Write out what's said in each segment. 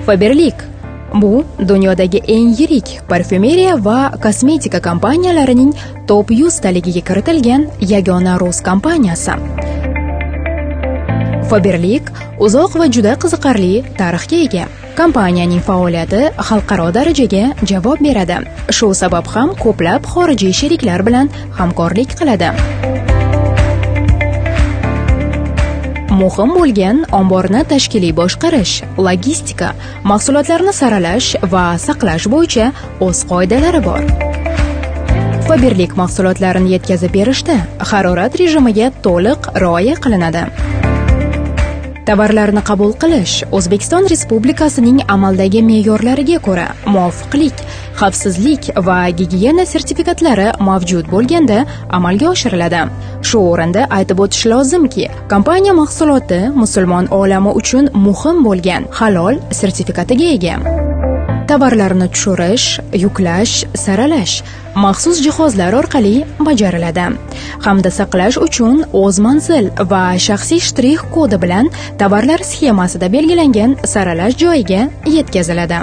Faberlic bu dunyodagi eng yirik parfyumeriya va kosmetika kompaniyalarining top 100 taligiga kiritilgan yagona rus kompaniyasi. Faberlic uzoq va juda qiziqarli tarixga ega. Kompaniyaning faoliyati xalqaro darajaga javob beradi. Shu sabab ham ko'plab xorijiy sheriklar bilan hamkorlik qiladi. Muhim bo'lgan omborni tashkiliy boshqarish, logistika, mahsulotlarni saralash va saqlash bo'yicha o'z qoidalari bor. Faberlic mahsulotlarini yetkazib berishda harorat rejimiga to'liq rioya qilinadi. Tovarlarni qabul qilish O'zbekiston Respublikasining amaldagi me'yorlariga ko'ra muvofiqlik, xavfsizlik va gigiyena sertifikatlari mavjud bo'lganda amalga oshiriladi. Shu o'rinda aytib o'tish lozimki, kompaniya mahsuloti musulmon olami uchun muhim bo'lgan halol sertifikatiga ega. Tovarlarni tushirish, yuklash, saralash maxsus jihozlar orqali bajariladi hamda saqlash uchun o'z manzil va shaxsiy shtrix kodi bilan tovarlar sxemasida belgilangan saralash joyiga yetkaziladi.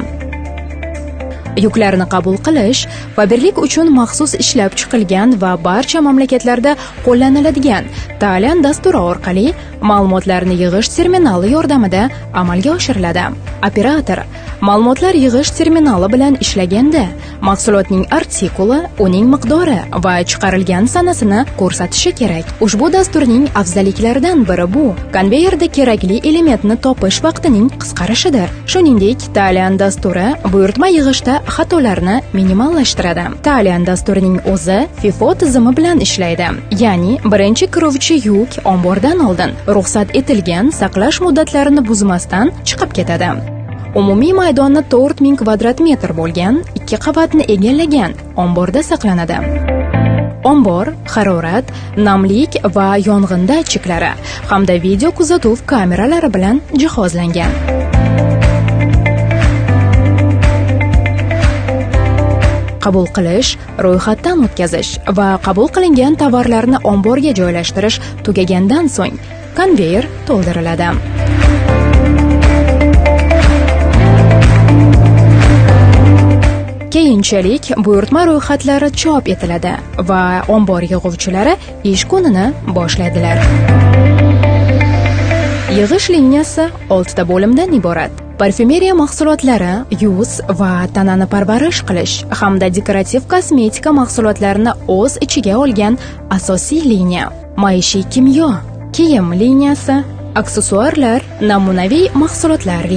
Yuklarni qabul qilish Faberlic uchun maxsus ishlab chiqilgan va barcha mamlakatlarda qo'llaniladigan Talian dasturi orqali ma'lumotlarni yig'ish terminali yordamida amalga oshiriladi. Operator ma'lumotlar yig'ish terminali bilan ishlaganda mahsulotning artikuli, uning miqdori va chiqarilgan sanasini ko'rsatishi kerak. Ushbu dasturning afzalliklaridan biri bu konveyerda kerakli elementni topish vaqtining qisqarishidir. Shuningdek, Talian dasturi buyurtma yig'ishda xatolarni minimallashtiradi. Talian dasturining o'zi FIFO tizimi bilan ishlaydi. Ya'ni birinchi kiruvchi yuk ombordan oldin ruxsat etilgan saqlash muddatlarini buzmasdan chiqib ketadi. Umumiy maydoni 4000 kvadrat metr bo'lgan 2 qavatni egallagan omborda saqlanadi. Ombor harorat, namlik va yong'in datchiklari hamda video kuzatuv kameralari bilan jihozlangan. Qabul qilish, ro'yxatdan o'tkazish va qabul qilingan tovarlarni omborga joylashtirish tugagandan so'ng konveyer to'ldiriladi. Keyinchalik buyurtma ro'yxatlari chop etiladi va ombor yig'uvchilari ish kunini boshlaydilar. Yig'ish liniyasi 6 ta bo'limdan iborat. Parfyumeriya mahsulotlari, yuz va tanani parvarish qilish hamda dekorativ kosmetika mahsulotlarini o'z ichiga olgan asosiy liniya. Maishiy kimyo, kiyim liniyasi, aksessuarlar, namunaviy mahsulotlar